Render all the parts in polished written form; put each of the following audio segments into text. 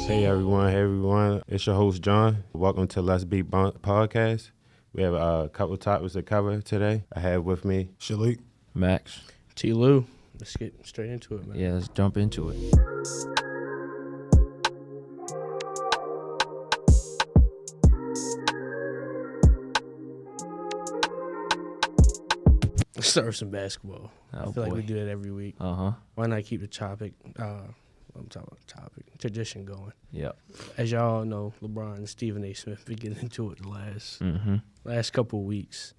Hey everyone. It's your host John. Welcome to L.B.B podcast. We have a couple topics to cover today. I have with me Shalik, Max. T. Lou. Let's get straight into it, man. Yeah, let's jump into it. Let's start with some basketball. Oh, I feel like we boy. do that every week. Uh-huh. Why not keep the topic, tradition going? Yep. As y'all know, LeBron and Stephen A. Smith been getting into it the Mm-hmm. last couple of weeks.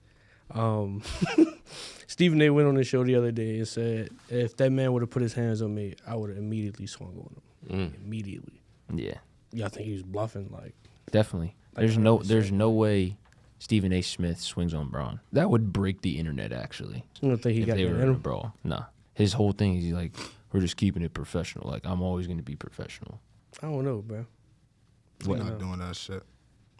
Stephen A. went on the show the other day and said, if that man would have put his hands on me, I would have immediately swung on him. Immediately. Yeah, Y'all think he was bluffing? definitely. Like There's no way Stephen A. Smith swings on Braun. That would break the internet, actually. You don't think he if got they that were in in a him? brawl. Nah. His whole thing is like, we're just keeping it professional. Like, I'm always going to be professional. I don't know, bro. we're not doing that shit.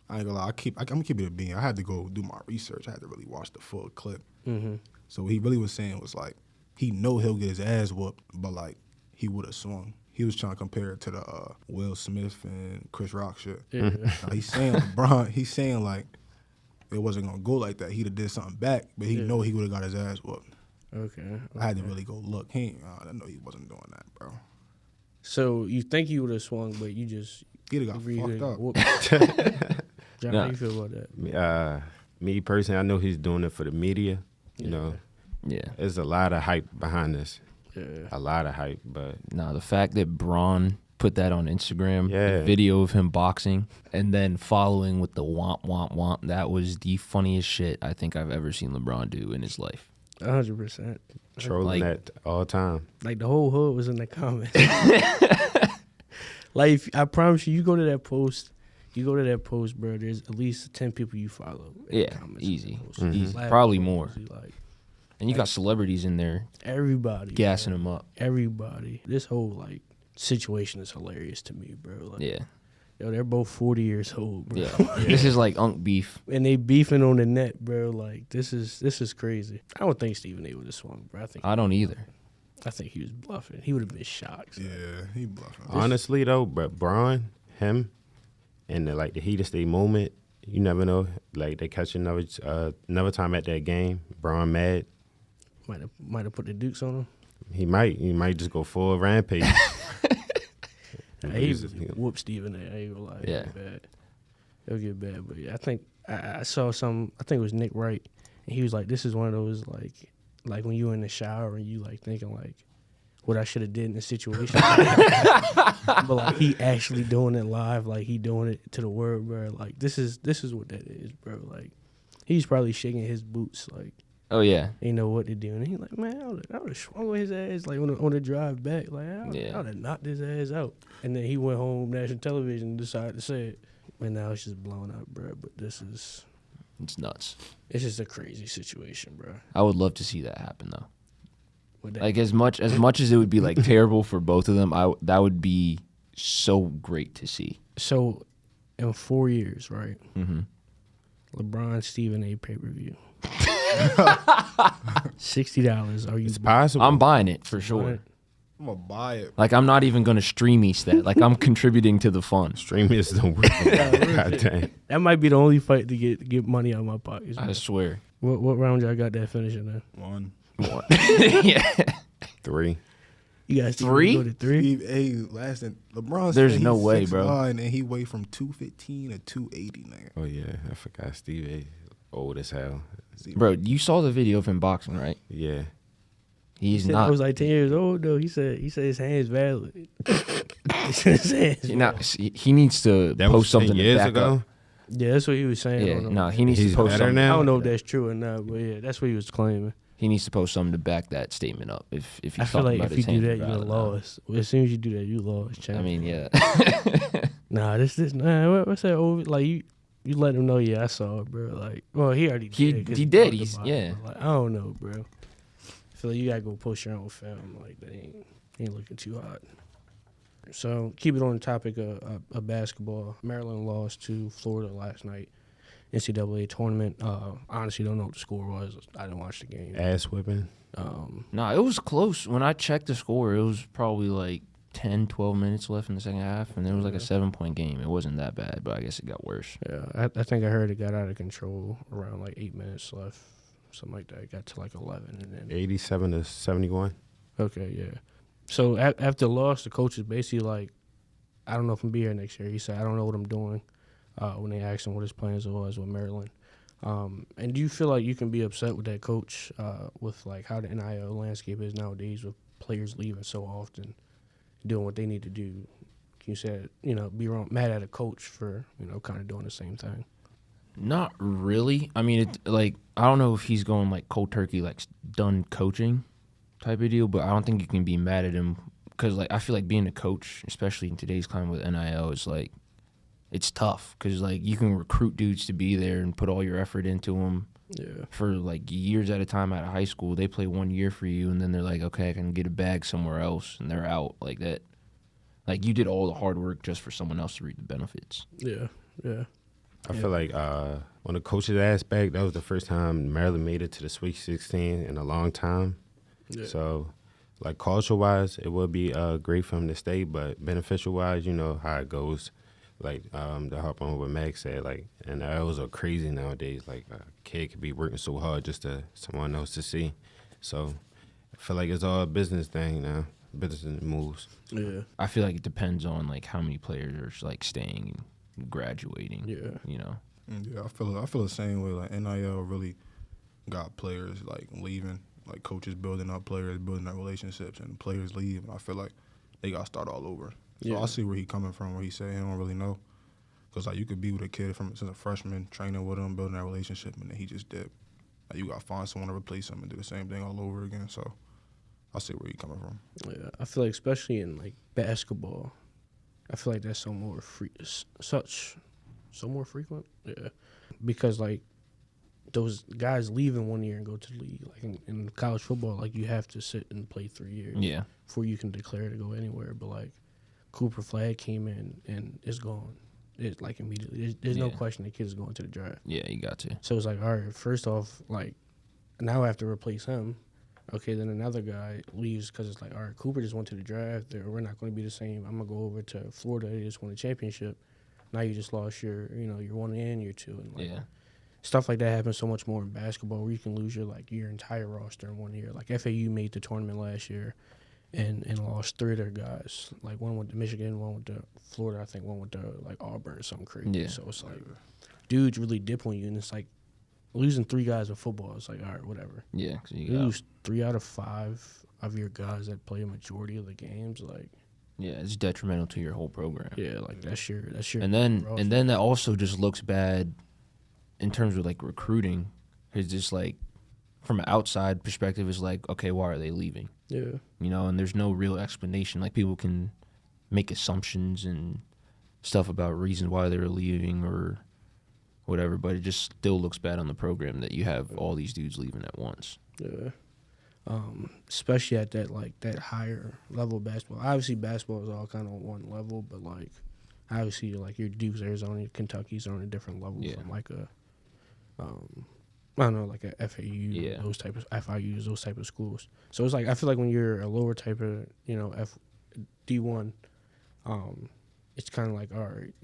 I ain't gonna lie. I'm gonna keep it a bean. I had to go do my research. I had to really watch the full clip. Mm-hmm. So what he really was saying was like, he know he'll get his ass whooped, but like he would have swung. He was trying to compare it to the Will Smith and Chris Rock shit. Yeah. Now, he's saying LeBron. He's saying like it wasn't gonna go like that. He'd have did something back, but he know he would have got his ass whooped. Okay. I had to really go look. I know he wasn't doing that, bro. So you think he would have swung, but you just He'd have got agree fucked to up. whoop. John, Nah. how you feel about that? me personally, I know he's doing it for the media. You know, Yeah. there's a lot of hype behind this. Yeah. A lot of hype, but Nah, the fact that Braun put that on Instagram, Yeah. the video of him boxing, and then following with the womp, womp, womp, that was the funniest shit I think I've ever seen LeBron do in his life. 100%. trolling Like- that all time. Like the whole hood was in the comments. Like I promise you, you go to that post, bro. There's at least 10 people you follow. in the Yeah, comments of easy. that post. Easy. Laughing Probably crazy, more. Like And you got celebrities in there everybody, gassing bro. him up. Everybody. This whole like situation is hilarious to me, bro. Like, Yeah. yo, they're both 40 years old, bro. Yeah. This is like Unk beef. And they beefing on the net, bro. Like this is crazy. I don't think Stephen A. would have swung, bro. I don't either. I think he was bluffing. He would have been shocked. So. Yeah, he bluffing. Honestly though, but Braun, him, and the heat of state moment, you never know. Like they catch another time at that game. Braun mad. Might have put the dukes on him. He might just go full rampage. He whooped Stephen A. I ain't gonna lie. Yeah. It'll get bad. But yeah, I think I saw some. I think it was Nick Wright, and he was like, "This is one of those like when you in the shower and you like thinking like what I should have did in the situation." But like he actually doing it live, like he doing it to the world, bro. Like this is what that is, bro. Like he's probably shaking his boots, like Oh, yeah. ain't know what to do, and he like, man, I would have swung with his ass like on the drive back, like I would have knocked his ass out. And then he went home, national television, and decided to say it, and now it's just blown up, bro. But It's nuts. it's just a crazy situation, bro. I would love to see that happen, though. With that, Like, as much as it would be, like, terrible for both of them, that would be so great to see. so in 4 years, right? Mm-hmm. LeBron Stephen A. pay-per-view. $60. Are you It's possible. I'm buying it for buying sure. it? I'm gonna buy it. Like, I'm not even going to stream each that. Like, I'm contributing to the fun. Streaming is the worst. God dang. That might be the only fight to get money out of my pockets. I swear. What round y'all got that finishing in? One. Yeah. 3. You guys Three? go to 3? Steve A. lasting. LeBron. There's said no he's way, bro. 6'9", and he weighed from 215 to 280, nigga. Oh yeah, I forgot Steve A. Old as hell. Bro, you saw the video of him boxing, right? Yeah. He's I not. was like 10 years old though. He said his hands valid. He said his hands valid. He needs to That was post 10 something to years back ago. up. Yeah, that's what he was saying. Yeah, no, he needs He's to post better something. now? I don't know if that's true or not, but yeah, that's what he was claiming. He needs to post something to back that statement up. If he's I feel talking like about if his you do hands that, you're valid now. lost. As soon as you do that, you lost. Champ. I mean, yeah. nah, what's that over? Like you let him know. Yeah, I saw it, bro. Like, well, he already did. 'cause he did. talked He's about it, yeah. but, like, I don't know, bro. I feel like you gotta go post your own film. Like that ain't looking too hot. So keep it on the topic of basketball. Maryland lost to Florida last night. NCAA tournament. Honestly, don't know what the score was. I didn't watch the game. Ass whipping. No, it was close. When I checked the score, it was probably like 10, 12 minutes left in the second half, and there was like a 7-point game. It wasn't that bad, but I guess it got worse. Yeah, I think I heard it got out of control around like 8 minutes left, something like that. It got to like 11, and then 87-71. Okay, yeah. So after the loss, the coach is basically like, I don't know if I'm be here next year. He said, I don't know what I'm doing. When they asked him what his plans was with Maryland. And do you feel like you can be upset with that coach with like how the NIL landscape is nowadays with players leaving so often, doing what they need to do? Can you say, be wrong, mad at a coach for, kind of doing the same thing? Not really. I mean, I don't know if he's going like cold turkey, like done coaching type of deal, but I don't think you can be mad at him because like I feel like being a coach, especially in today's climate with NIL, is like it's tough because like you can recruit dudes to be there and put all your effort into them for like years at a time out of high school. They play 1 year for you, and then they're like, okay, I can get a bag somewhere else, and they're out like that. Like you did all the hard work just for someone else to reap the benefits. Yeah. I feel like when the coaches asked back, that was the first time Maryland made it to the Sweet 16 in a long time. Yeah. So, like, culture-wise, it would be great for him to stay, but beneficial-wise, you know how it goes. Like, to hop on what Max said, like, and those are crazy nowadays. Like, a kid could be working so hard just to someone else to see. So, I feel like it's all a business thing now, business moves. Yeah. I feel like it depends on, like, how many players are, like, staying and graduating. Yeah. You know? Yeah, I feel the same way. Like, NIL really got players, like, leaving. Like, coaches building up players, building up relationships, and players leave. And I feel like they got to start all over. So I see where he coming from, where he said he don't really know. Because, like, you could be with a kid since a freshman, training with him, building that relationship, and then he just dipped. Like, you got to find someone to replace him and do the same thing all over again. So I see where he coming from. Yeah, I feel like especially in, like, basketball, I feel like that's so more frequent. Yeah. Because, like, those guys leaving 1 year and go to the league. Like in college football, like you have to sit and play 3 years before you can declare to go anywhere. But like Cooper Flag came in and is gone. It's like immediately. There's no question the kid is going to the draft. Yeah, you got to. So it's like, all right, first off, like now I have to replace him. Okay, then another guy leaves because it's like, all right, Cooper just went to the draft. We're not going to be the same. I'm going to go over to Florida. They just won a championship. Now you just lost your 1 and year 2. And like, stuff like that happens so much more in basketball where you can lose your entire roster in 1 year. Like FAU made the tournament last year and lost 3 of their guys. Like one went to Michigan, one went to Florida, I think one went to like Auburn or something crazy. Yeah. So it's like dudes really dip on you, and it's like losing 3 guys in football. It's like, all right, whatever. Yeah, because you lose 3 out of 5 of your guys that play a majority of the games. Like, yeah, it's detrimental to your whole program. Yeah, like that's your. And then that also just looks bad in terms of like recruiting. It's just like from an outside perspective, it's like, okay, why are they leaving? Yeah, and there's no real explanation. Like people can make assumptions and stuff about reasons why they're leaving or whatever, but it just still looks bad on the program that you have all these dudes leaving at once. Yeah. Especially at that higher level of basketball. Obviously, basketball is all kind of on one level, but like obviously, like your Dukes, Arizona, Kentucky's are on a different level from like a, I don't know, like a FAU, those type of FIUs, those type of schools. So it's like I feel like when you're a lower type of D1, it's kind of like, all right,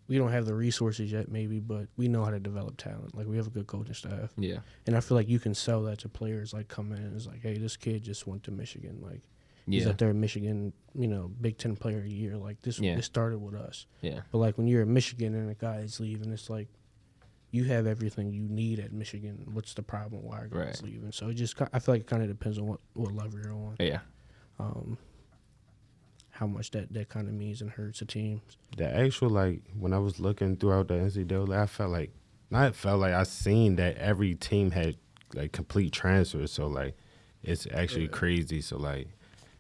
we don't have the resources yet, maybe, but we know how to develop talent. Like, we have a good coaching staff. Yeah. And I feel like you can sell that to players, like, come in and it's like, hey, this kid just went to Michigan. Like, he's up there in Michigan, Big Ten player of the year. Like, this started with us. Yeah. But, like, when you're in Michigan and a guy's leaving, it's like, you have everything you need at Michigan. What's the problem? Why are guys leaving? So, I feel like it kind of depends on what level you're on. Yeah. How much that kind of means and hurts a team. The actual, like, when I was looking throughout the NCAA, I felt like I seen that every team had, like, complete transfers. So, like, it's actually crazy. So, like,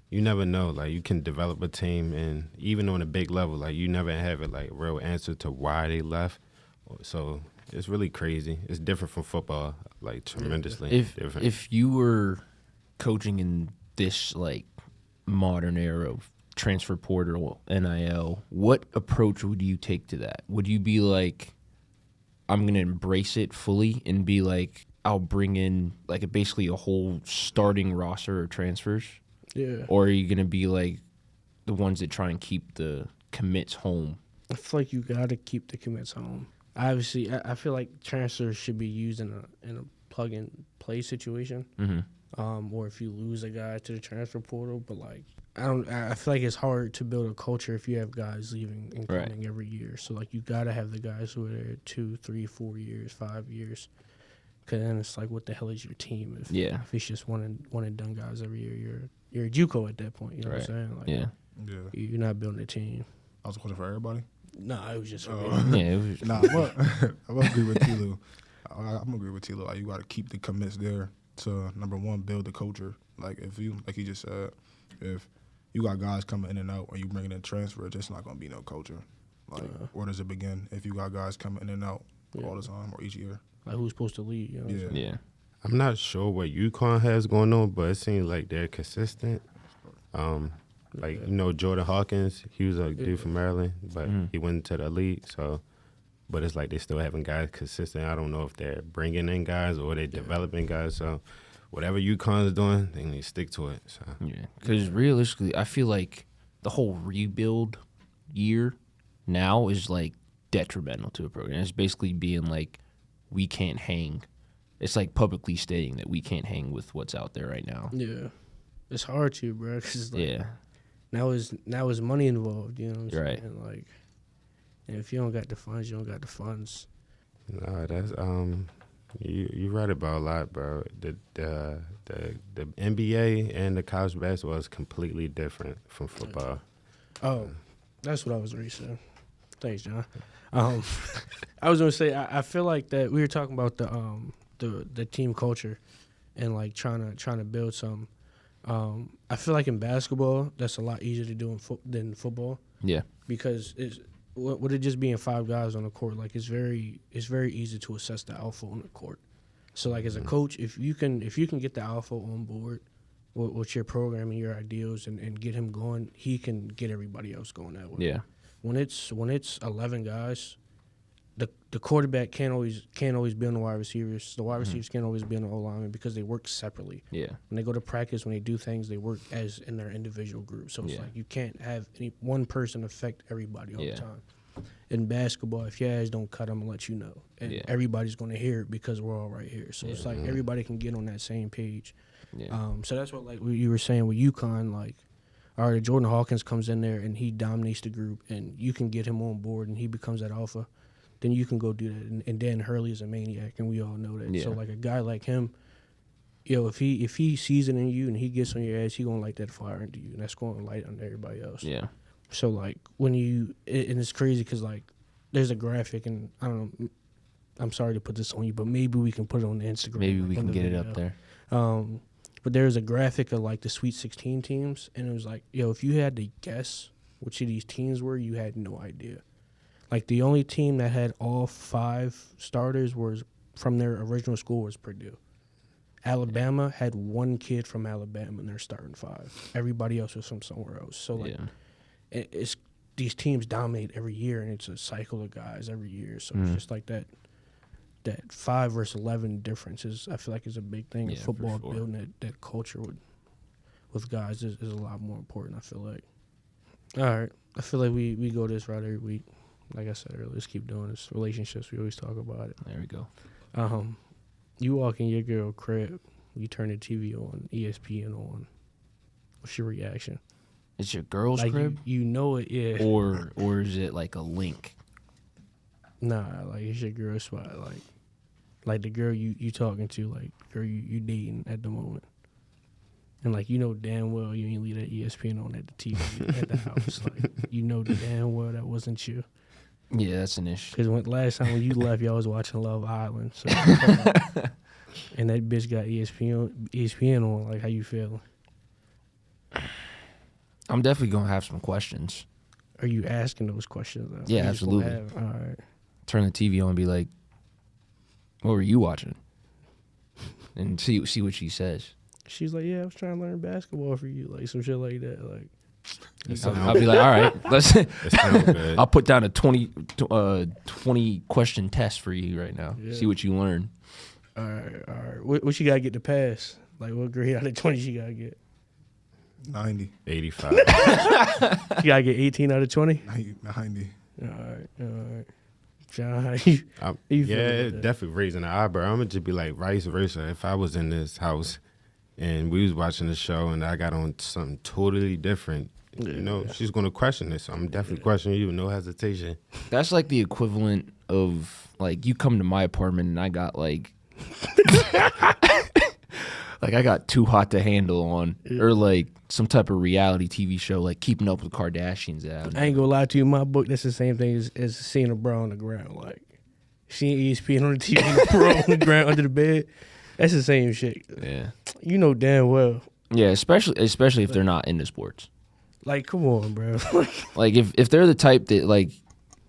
you never know. Like, you can develop a team, and even on a big level, like, you never have a, like, real answer to why they left. So, it's really crazy. It's different from football, like, tremendously different. If you were coaching in this, like, modern era of transfer portal, NIL, what approach would you take to that? Would you be like, I'm going to embrace it fully and be like, I'll bring in like basically a whole starting roster of transfers? Yeah. Or are you going to be like, the ones that try and keep the commits home. I feel like you gotta keep the commits home. Obviously, I feel like transfers should be used in a plug and play situation. Or if you lose a guy to the transfer portal, but like I feel like it's hard to build a culture if you have guys leaving and coming every year. So like you gotta have the guys who are there 2, 3, 4 years, 5 years. Cause then it's like, what the hell is your team if it's just one and done guys every year? You're a JUCO at that point. You know what I'm saying? Like, Yeah. You're not building a team. That was a question for everybody. Nah, it was just for me. Yeah, it was. Nah, I'm gonna agree with Tilo. I'm gonna agree with Tilo. Like, you gotta keep the commits there to, number one, build the culture. Like if you, like he just said, if you got guys coming in and out, or you bringing in transfer, it's just not gonna be no culture. Like, where does it begin? If you got guys coming in and out all the time or each year, like who's supposed to lead? You know what I'm saying? Yeah. I'm not sure what UConn has going on, but it seems like they're consistent. Like, you know, Jordan Hawkins, he was a dude from Maryland, but he went to the elite. So, but it's like they still having guys consistent. I don't know if they're bringing in guys or they're developing guys. So, whatever UConn is doing, they need to stick to it. So. Yeah, because realistically, I feel like the whole rebuild year now is like detrimental to a program. It's basically being like, we can't hang. It's like publicly stating that we can't hang with what's out there right now. Yeah, it's hard to, bro. Cause like, Yeah. Now is money involved. You know what I'm Right. saying? Like, and if you don't got the funds, you don't got the funds. No, that's you right about a lot, bro. The NBA and the college basketball is completely different from football. Oh, that's what I was researching. Thanks, John. I was gonna say I feel like that we were talking about the team culture and like trying to build some. I feel like in basketball that's a lot easier to do than football. Yeah. Because with it just being 5 guys on the court, like it's very easy to assess the alpha on the court. So like as a coach, if you can get the alpha on board with your program and your ideals and get him going, he can get everybody else going that way. Yeah. When it's 11 guys, the quarterback can't always be on the wide receivers. The wide receivers can't always be on the O-lineman because they work separately. Yeah. When they go to practice, when they do things, they work as in their individual group. So it's like you can't have any one person affect everybody all the time. In basketball, if your ass don't cut, I'm gonna let you know, and everybody's gonna hear it because we're all right here. So it's like everybody can get on that same page. Yeah. So that's what like you were saying with UConn, like. All right, Jordan Hawkins comes in there and he dominates the group, and you can get him on board and he becomes that alpha. Then you can go do that. And Dan Hurley is a maniac, and we all know that. Yeah. So like a guy like him, if he sees it in you and he gets on your ass, he gonna light that fire into you, and that's gonna light under everybody else. Yeah. So like when and it's crazy because like there's a graphic, and I don't know. I'm sorry to put this on you, but maybe we can put it on the Instagram. Maybe we can get video. it up there. But there's a graphic of like the Sweet 16 teams, and it was like, if you had to guess which of these teams were, you had no idea. Like the only team that had all 5 starters was from their original school was Purdue. Alabama had 1 kid from Alabama in their starting 5. Everybody else was from somewhere else. So like, it's these teams dominate every year, and it's a cycle of guys every year. So it's just like that 5 versus 11 difference I feel like is a big thing in football. For sure. Building that culture with guys is a lot more important, I feel like. All right. I feel like we go this route every week. Like I said earlier, let's keep doing this. Relationships, we always talk about it. There we go. You walk in your girl crib, you turn the TV on, ESPN on. What's your reaction? It's your girl's like crib? You know it, yeah. Or is it like a link? Nah, like it's your girl spot. Like the girl you talking to, like girl you dating at the moment. And like you know damn well you ain't leave that ESPN on at the TV at the house. Like you know damn well that wasn't you. Yeah, that's an issue. Because last time when you left, y'all was watching Love Island. So and that bitch got ESPN on. Like, how you feeling? I'm definitely gonna have some questions. Are you asking those questions though? Yeah, You just absolutely. gonna have- all right. Turn the TV on and be like, "What were you watching?" And see what she says. She's like, yeah, I was trying to learn basketball for you, like some shit like that. Like, I'll be like, "All right, let's." It sounds good. I'll put down a 20 question test for you right now. Yeah. See what you learn. all right. What she gotta get to pass? Like, what grade out of 20 she gotta get? 90. 85. You gotta get 18 out of 20. 90. All right. John, how you Yeah, feel about it's that? definitely raising the eyebrow. I'm gonna just be like vice versa. If I was in this house and we was watching the show and I got on something totally different, she's gonna question it. So I'm definitely questioning you, no hesitation. That's like the equivalent of like you come to my apartment and I got like like I got Too Hot to Handle on, or like some type of reality TV show like Keeping Up with the Kardashians out. I ain't gonna lie to you. In my book, that's the same thing as seeing a bro on the ground. Like seeing ESPN on the TV, and a bro on the ground under the bed. That's the same shit. Yeah, You know damn well. yeah, especially if they're not into sports. Like, come on, bro. Like if they're the type that like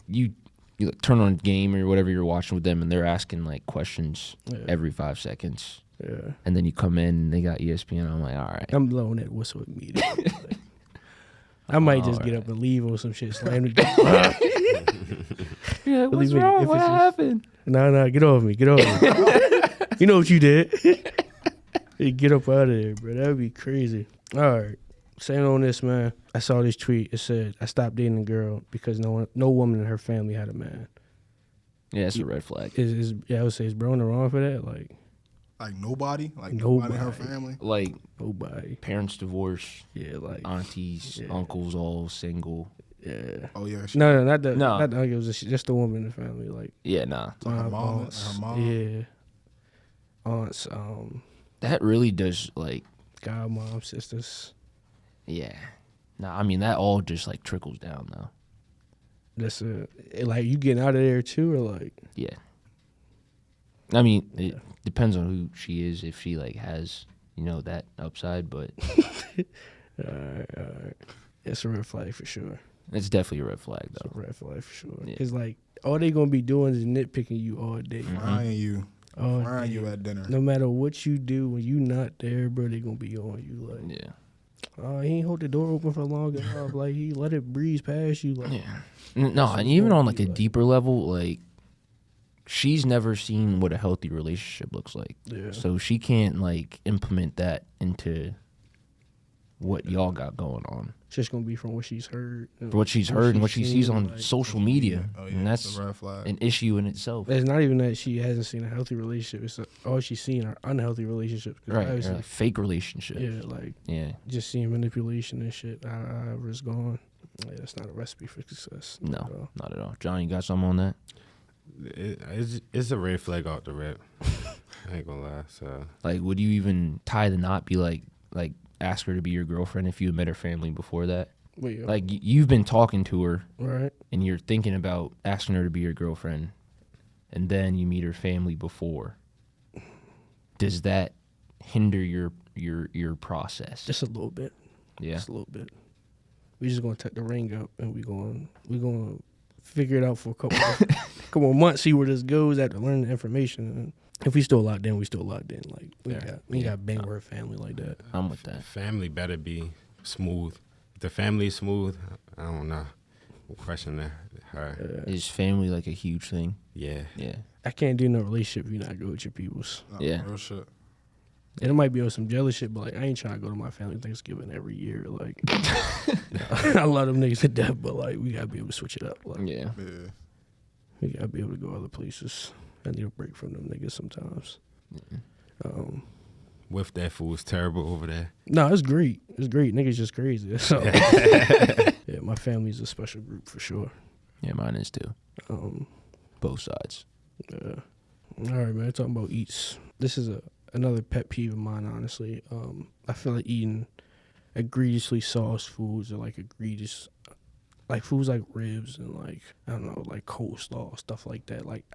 you like, turn on a game or whatever you're watching with them and they're asking like questions every 5 seconds. Yeah. And then you come in and they got ESPN. I'm like, all right. I'm blowing that whistle immediately. Like, I might just get up and leave or some shit. Slam the door. Yeah, what's Believe me, wrong? if What it's just- happened? Nah, get off me. Get off me. You know what you did. Hey, get up out of there, bro. That would be crazy. All right. Saying on this, man, I saw this tweet. It said, I stopped dating a girl because no woman in her family had a man. Yeah, it's a red flag. I would say, is bro in the wrong for that? Like nobody in her family. Like Nobody. parents divorced, Yeah, like, aunties, Yeah. uncles all single. yeah. Oh yeah, No, not the, No. not the uncle. It was just the woman in the family. Like, Yeah, nah. Like her mom. aunts. Her mom. Yeah. Aunts, That really does like, godmom, sisters. yeah. Nah, I mean that all just like trickles down though. That's like you getting out of there too, or like, Yeah. I mean, it depends on who she is. If she like has, that upside, but all right. It's a red flag for sure. it's definitely a red flag It's though. a red flag for sure. Yeah. Cause like all they gonna be doing is nitpicking you all day. Frying you. All Frying day. you at dinner. No matter what you do, when you not there, bro, they gonna be on you. Like, Yeah. oh, he ain't hold the door open for long enough. Like he let it breeze past you. Like, Yeah. No, and even on like a deeper level, like she's never seen what a healthy relationship looks like. Yeah. So she can't like implement that into what y'all got going on. it's just gonna be from what she's heard. What she's heard and what she sees on like, social media. Oh yeah, And it's that's a red flag. an issue in itself. It's not even that she hasn't seen a healthy relationship. It's all she's seen are unhealthy relationships. 'Cause Right. Or obviously, like fake relationships. yeah, like Yeah. just seeing manipulation and shit. However it's going. Yeah, that's not a recipe for success. No, at all. not at all. John, you got something on that? It's a red flag off the rip. I ain't gonna lie. So Like, would you even tie the knot? Be like ask her to be your girlfriend if you had met her family before that? Wait, Like, you've been talking to her right? and you're thinking about asking her to be your girlfriend, and then you meet her family before. Does that hinder your process? Just a little bit. Yeah. Just a little bit. We just gonna tuck the ring up and we gonna figure it out for a couple of months, see where this goes after learning the information. And if we still locked in, we still locked in. Like we ain't got bang with family like that. I'm with that. family better be smooth. If the family is smooth, I don't know. We'll question that. Her. Is family like a huge thing? Yeah. Yeah. I can't do no relationship if you're not good with your peoples. Nah, Yeah. Real shit. And it might be on some jealous shit, but like I ain't trying to go to my family Thanksgiving every year. Like I love them niggas to death, but like we gotta be able to switch it up. Like Yeah. Yeah. we gotta be able to go other places. I need a break from them niggas sometimes. With that fool's terrible over there. No, it's great. It's great. Niggas just crazy. So yeah, my family's a special group for sure. Yeah, mine is too. Both sides. Yeah. All right, man. Talking about eats. This is another pet peeve of mine, honestly. I feel like eating egregiously sauced foods or like egregious, like foods like ribs and like, I don't know, like coleslaw, stuff like that. Like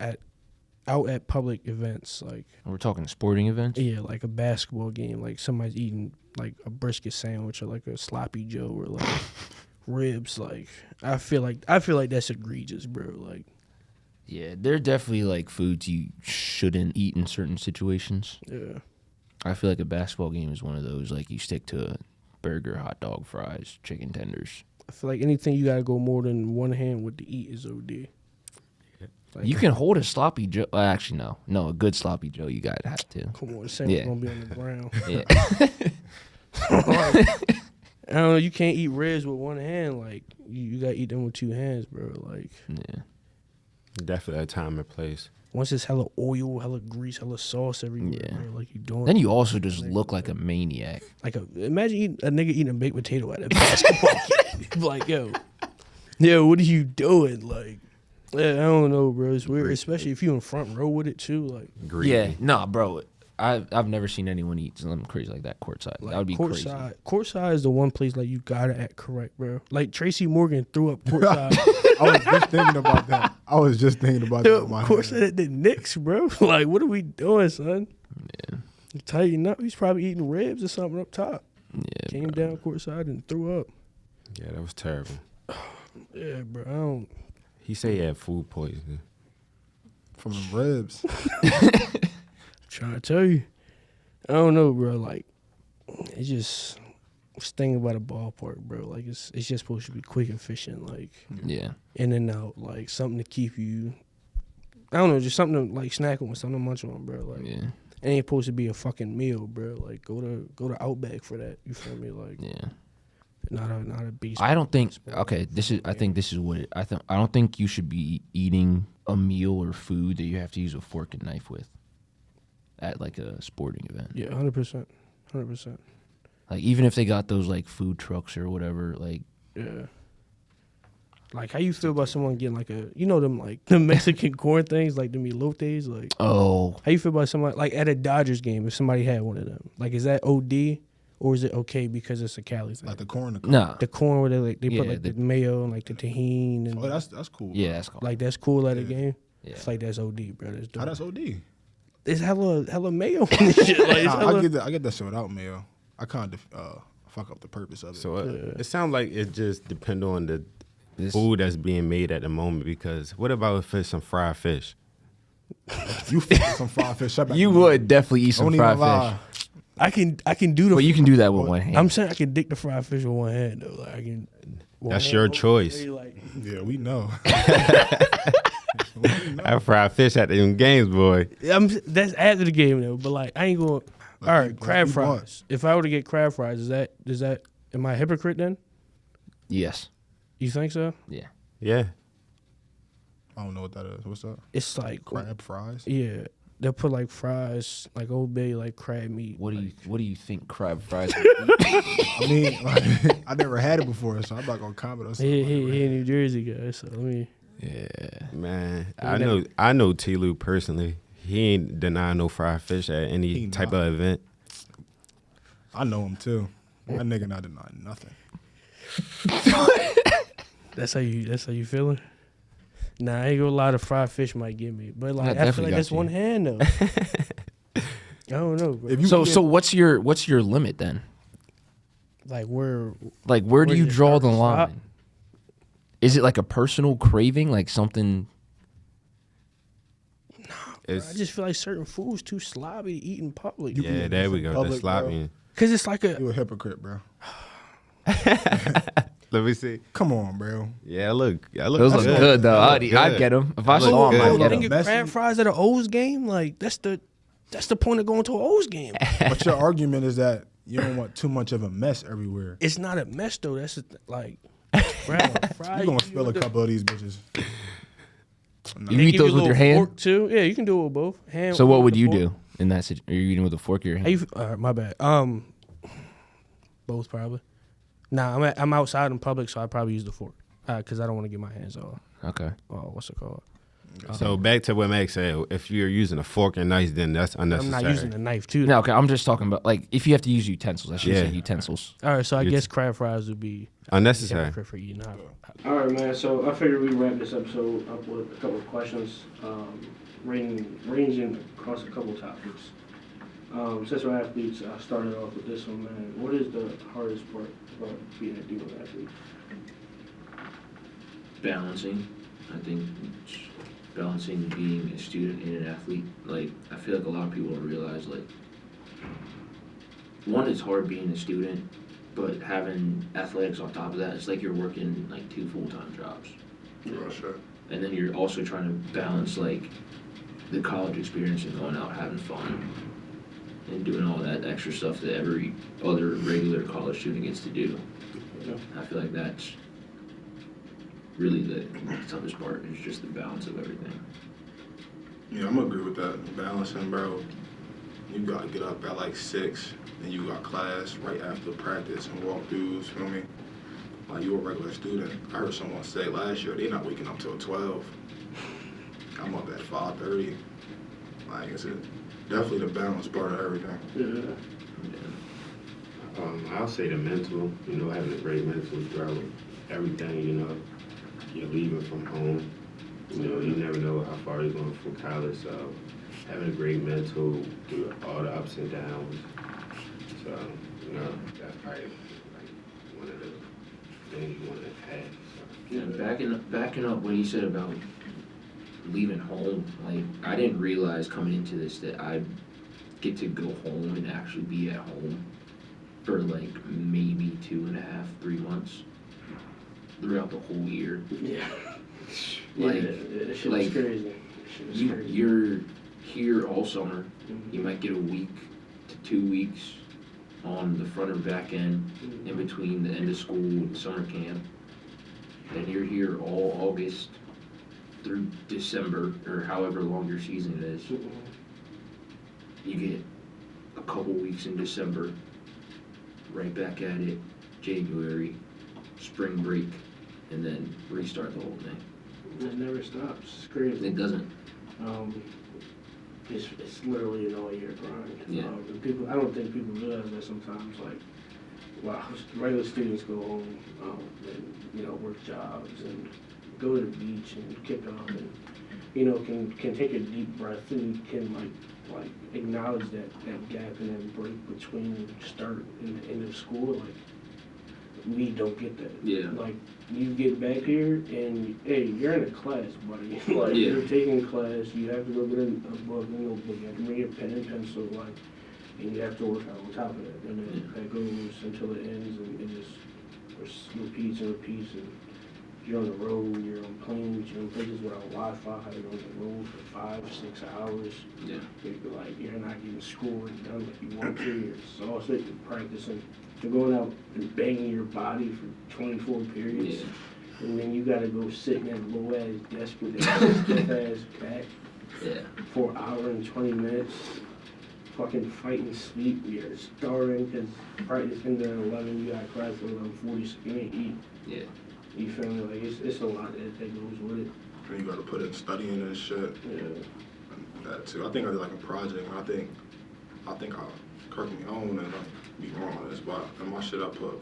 out at public events, like, We're talking sporting events? yeah, like a basketball game, like somebody's eating like a brisket sandwich or like a sloppy Joe or like ribs. Like, I feel like that's egregious, bro. Like, Yeah, they're definitely like foods you shouldn't eat in certain situations. yeah. I feel like a basketball game is one of those, like you stick to a burger, hot dog, fries, chicken tenders. I feel like anything you gotta go more than one hand with to eat is OD. Like, You can hold a sloppy Joe. Actually, no, a good sloppy Joe. You gotta have to. come on, the sandwich Yeah. gonna be on the ground. Yeah, I don't know. You can't eat ribs with one hand. Like you gotta eat them with two hands, bro. Like Yeah. Definitely a time and place. once it's hella oil, hella grease, hella sauce everywhere, Yeah. bro. Like you doing. Then you also just look like a maniac. like imagine a nigga eating a baked potato at a basketball game. Like yo, what are you doing? Like. Yeah, I don't know, bro. It's weird, especially if you in front row with it too. Like, Greedy. Yeah, nah, bro. I've never seen anyone eat something crazy like that courtside. That would be crazy. Courtside is the one place like you gotta act correct, bro. Like Tracy Morgan threw up courtside. I was just thinking about that. Courtside at the Knicks, bro. Like, what are we doing, son? Yeah. Tighten up. He's probably eating ribs or something up top. Yeah. Came down courtside and threw up. Yeah, that was terrible. Yeah, bro. I don't. He said he had food poisoning. From the ribs. Trying to tell you. I don't know, bro. Like, it's just thinking about a ballpark, bro. Like, it's just supposed to be quick and efficient, like Yeah. in and out, like something to keep you. I don't know, just something to like snack on, something to munch on, bro. Like, Yeah. it ain't supposed to be a fucking meal, bro. Like, go to Outback for that. You feel me? Like, Yeah. not a beast. I don't think. Okay, I think this is what it. I don't think you should be eating a meal or food that you have to use a fork and knife with at like a sporting event. Yeah, 100%, 100%. Like even if they got those like food trucks or whatever, like Yeah. Like, how you feel about someone getting like them like the Mexican corn things, like the elotes, like. oh How you feel about somebody like at a Dodgers game if somebody had one of them? Like, is that OD or is it okay because it's a Cali thing? Like the corn. nah. The corn where they put Yeah, like the mayo and like the tahini and Oh, that's cool. Yeah, that's cool. like that's cool at a game. Yeah. It's like that's OD, bro. That's dope. How that's OD? It's hella mayo and shit. Like, it's Nah, hella, I get that shit without mayo. I kind of fuck up the purpose of it. So it sounds like it just depends on the food that's being made at the moment. Because what about if it's some fried fish? You fuck some fried fish. Shut back You to me. would definitely eat some Don't even fried lie. fish, I can do the. but you can do that with one hand. I'm saying I can dick the fried fish with one hand though. Like I can. That's your choice. Like, Yeah, we know. I fried fish at them games, boy. that's after the game though. But like I ain't going. All right, Like, crab you want. fries. If I were to get crab fries, is that am I a hypocrite then? Yes. You think so? Yeah. Yeah. I don't know what that is. What's that? It's like Crab fries? Yeah, they'll put like fries, like Old Bay, like crab meat. What do you think crab fries? I mean, like, I never had it before, so I'm not gonna comment on something. He in New Jersey, guys. So let me. Yeah. Man, You I know T-Lou personally. He ain't denying no fried fish at any He type not. of event. I know him too. That nigga not denying nothing. That's how you feeling? Nah, I ain't gonna lie. The fried fish might get me, but like That I feel definitely like got that's you. one hand though. I don't know, bro. If you So get- what's your limit then? Like where Like where do Where you does it draw start the and stop? line? Is it like a personal craving, like something? I It's, just feel like certain foods too sloppy to eat in public. You can yeah, eat there this we in go. The public, sloppy. Cause it's like a you a hypocrite, bro. Let me see. Come on, bro. Yeah, look. Those look good though. I'd get them if I That look saw them. good. I'd Look get good. them. get crab fries at an O's game. Like that's the point of going to an O's game. But your argument is that you don't want too much of a mess everywhere. It's not a mess though. That's like fries. You're gonna spill a couple of these bitches. Nah. You eat those with your hand? Fork too. Yeah, you can do it with both. Hand. So what with would the you fork. do in that situation? Are you eating with a fork or your How hand? you? My bad. Both probably. Nah, I'm outside in public, so I probably use the fork because I don't want to get my hands all. Okay. What's it called? So back to what Max said. If you're using a fork and knife, then that's I'm unnecessary. not using a knife too. No, okay. I'm just talking about like if you have to use utensils. I should Yeah. say utensils. All right, so I You- guess crab fries would be Unnecessary. hypocrite for eating hot. All right, man. So I figured we wrap this episode up with a couple of questions, ranging across a couple topics. Since we're athletes, I started off with this one, man. What is the hardest part about being a D1 athlete? Balancing. I think balancing being a student and an athlete. Like, I feel like a lot of people don't realize, like, one, it's hard being a student, but having athletics on top of that, it's like you're working like 2 full-time jobs. Yeah, sure. And then you're also trying to balance like the college experience and going out having fun and doing all that extra stuff that every other regular college student gets to do. I feel like that's really the toughest part. Is just the balance of everything. Yeah, I'm gonna agree with that. Balancing, bro. You gotta get up at like 6, and you got class right after practice and walkthroughs. Feel me? Like you a regular student. I heard someone say last year they not waking up till 12. I'm up at 5:30. Like it's definitely the balance part of everything. Yeah. I'll say the mental, having a great mental throughout everything, you're leaving from home. You never know how far you're going from college, so having a great mental through all the ups and downs. So, that's probably like one of the things you want to have. So. Yeah, backing up what he said about leaving home, like I didn't realize coming into this that I'd get to go home and actually be at home for like maybe 2.5, 3 months throughout the whole year. Yeah. Like, yeah, shit was crazy. Shit was crazy. You're here all summer. Mhm. You might get a week to 2 weeks on the front or back end in between the end of school and summer camp. And you're here all August through December or however long your season is. You get a couple weeks in December, right back at it, January, spring break, and then restart the whole thing. It never stops. It's crazy. It doesn't. It's literally an all-year grind. Yeah. I don't think people realize that sometimes. Like, wow, regular students go home and work jobs and go to the beach and kick off and can take a deep breath and can like acknowledge that gap and that break between start and the end of school. Like, we don't get that. Yeah. Like, you get back here and, hey, you're in a class, buddy. Like, Yeah. you're taking class, you have to go get a book and notebook, you have to bring a pen and pencil, like, and you have to work out on top of that. And then that goes until it ends, and it just repeats and repeats. And you're on the road, you're on planes, you're in places without Wi-Fi, you're on the road for 5-6 hours. Yeah. You're not getting schoolwork done like you want to. You're exhausted, you're practicing. You're going out and banging your body for 24 periods. Yeah. And then you gotta go sit in that low ass desk with that stiff ass back Yeah. for an hour and 20 minutes. Fucking fighting sleep. You're starving because practice ended at 11. You got class at 11:40, so you ain't eat. Yeah. You feel me? Like, it's a lot that goes with it. And you gotta put in studying and shit. Yeah. And that too. I think I did like a project. And I think correct me. I don't wanna be wrong on this, but in my shit I put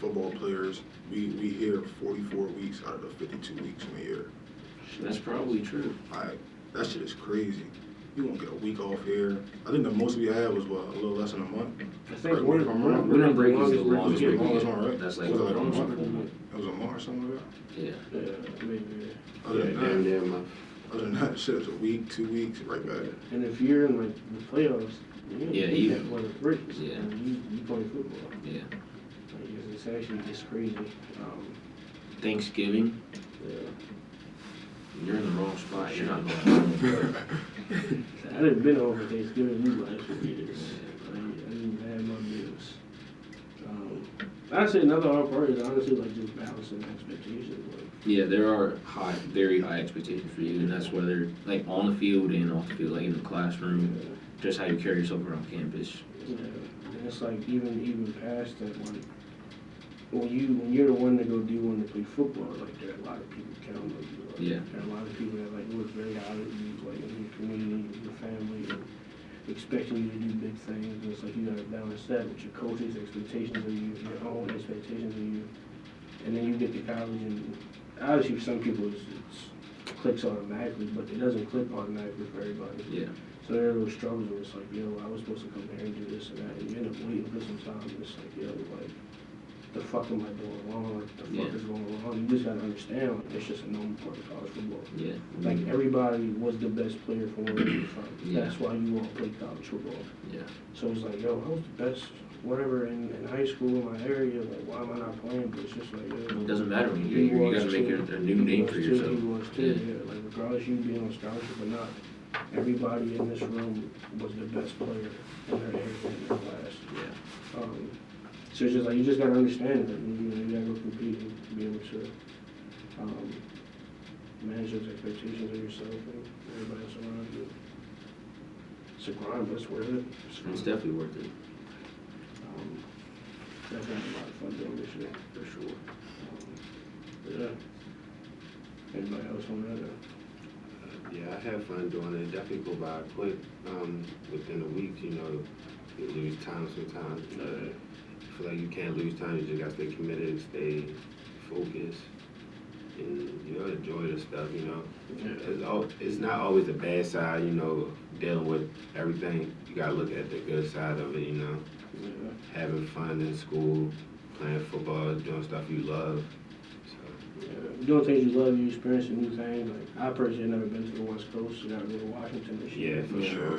football players. We here 44 weeks out of the 52 weeks in a year. That's probably true. Like, that shit is crazy. You won't get a week off here. I think the most we had was, what, a little less than a month? I think Right, one if I'm wrong. Winter break is the longest longest Yeah, break. longest we one, get. right? That's like Was it like a almost a month? full month. It was a month or something like that? Yeah. Yeah, maybe. Other than Damn that, near a month. other than that, shit, it's a week, 2 weeks, right back. And if you're in like the playoffs, Yeah, you you- have one of the breaks. Yeah. And you play football. Yeah. Like, it's actually just crazy. Thanksgiving, Yeah. you're in the wrong spot. You're not going home. I didn't been home for Thanksgiving these last few years. I didn't have my meals. I'd say another hard part is honestly like just balancing expectations. Like, Yeah, there are very high expectations for you, and that's whether like on the field and off the field, like in the classroom, just how you carry yourself around campus. yeah, and it's like even past that, like when you're the one to go D1 to play football, like there are a lot of people counting on you. Like, Yeah. there are a lot of people that like look very highly of you, like in your community, in your family, and expecting you to do big things. And it's like you gotta balance that with your coach's expectations of you, your own expectations of you, and then you get to college, and obviously for some people it clicks automatically, but it doesn't click automatically for everybody. Yeah. So there are those struggles where it's like, yo, I was supposed to come here and do this and that, and you end up waiting for some time. And it's like, yo, like, the fuck am I doing wrong? Like, the fuck Yeah. is going wrong? You just gotta understand, like, it's just a normal part of college football. Yeah. Like, everybody was the best player from where they were from. Yeah. That's why you all play college football. Yeah. So it's like, yo, I was the best, whatever, in high school in my area. Like, why am I not playing? But it's just like, yo. It doesn't matter when He you was gotta make too. a new He name was for too. yourself. He was too, Yeah. yeah. Like, regardless you being on scholarship or not, everybody in this room was the best player in their area, in their class. Yeah. So it's just like you just gotta understand that you gotta go compete and be able to manage those expectations of yourself and everybody else around you. It's a grind, but it's worth it. It's definitely worth it. Definitely had a lot of fun doing this year, for sure. Yeah. Anybody else on that? Yeah, I had fun doing it. Definitely go by quick. Within a week, you lose time sometimes. I feel like you can't lose time. You just got to stay committed, stay focused, and, enjoy the stuff, Yeah. It's not always the bad side, dealing with everything. You got to look at the good side of it, Yeah. having fun in school, playing football, doing stuff you love. Yeah. Doing things you love, you experiencing new things. Like I personally have never been to the West Coast, so I got to go to Washington this year. Yeah, for sure.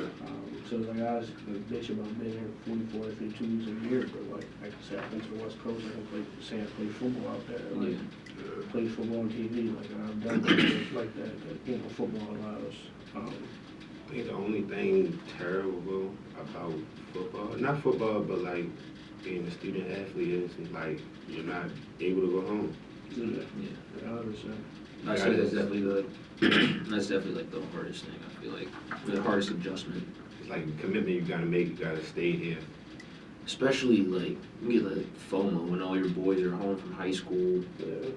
So it's like I was a bitch about being here 44 to 52 weeks a year, but like I said, I've been to the West Coast. I can play football out there. Like play football on TV. Like I've done things like that. That football allows. I think the only thing terrible about football, not football, but like being a student athlete is like you're not able to go home. Yeah. 100%. I say that's definitely that's definitely like the hardest thing. I feel like the hardest adjustment. It's like a commitment you gotta make. You gotta stay here. Especially like you get like FOMO when all your boys are home from high school. Yeah.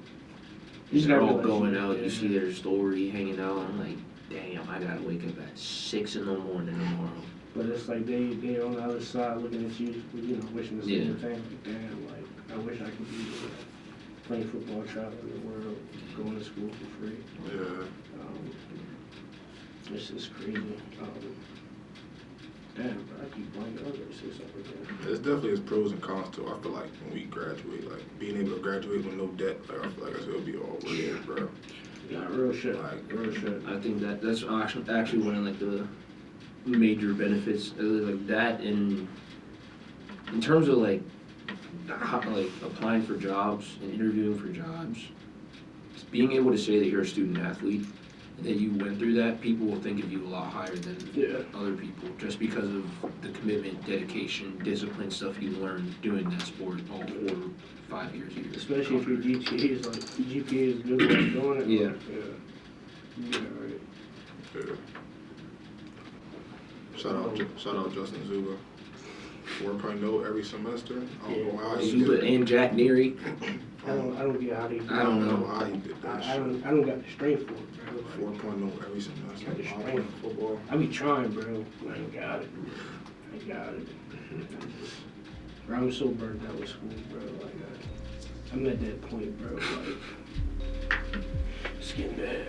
They're all going out. You see their story hanging out. I'm like, damn, I gotta wake up at 6 in the morning tomorrow. But it's like they're on the other side looking at you, wishing the same thing. Like, damn, like I wish I could be playing football, traveling the world, going to school for free. Yeah. It's just crazy. Damn, bro, I keep blanking. I was gonna say something again. There's definitely its pros and cons too. I feel like when we graduate, like being able to graduate with no debt, like I feel like it'll be all worth it, bro. Yeah, real shit. Like, Real shit. I think that's actually one of like the major benefits, like that in terms of like applying for jobs and interviewing for jobs. Just being able to say that you're a student athlete and that you went through that, people will think of you a lot higher than other people, just because of the commitment, dedication, discipline stuff you learned doing that sport all 4 or 5 years here. Especially if your GPA is good while you're doing it. Yeah. Yeah, right. Yeah. Shout out Justin Zuba. 4.0 every semester. I don't know how he did Zuba it. and Jack Neary. I don't get how they. I don't know how he did that I don't got the strength for it, bro. 4.0 every semester. Got the I'm playing strength. football. I be trying, bro. I ain't got it. Bro, I'm so burnt out with school, bro. Like, I'm at that point, bro. Like, it's getting bad.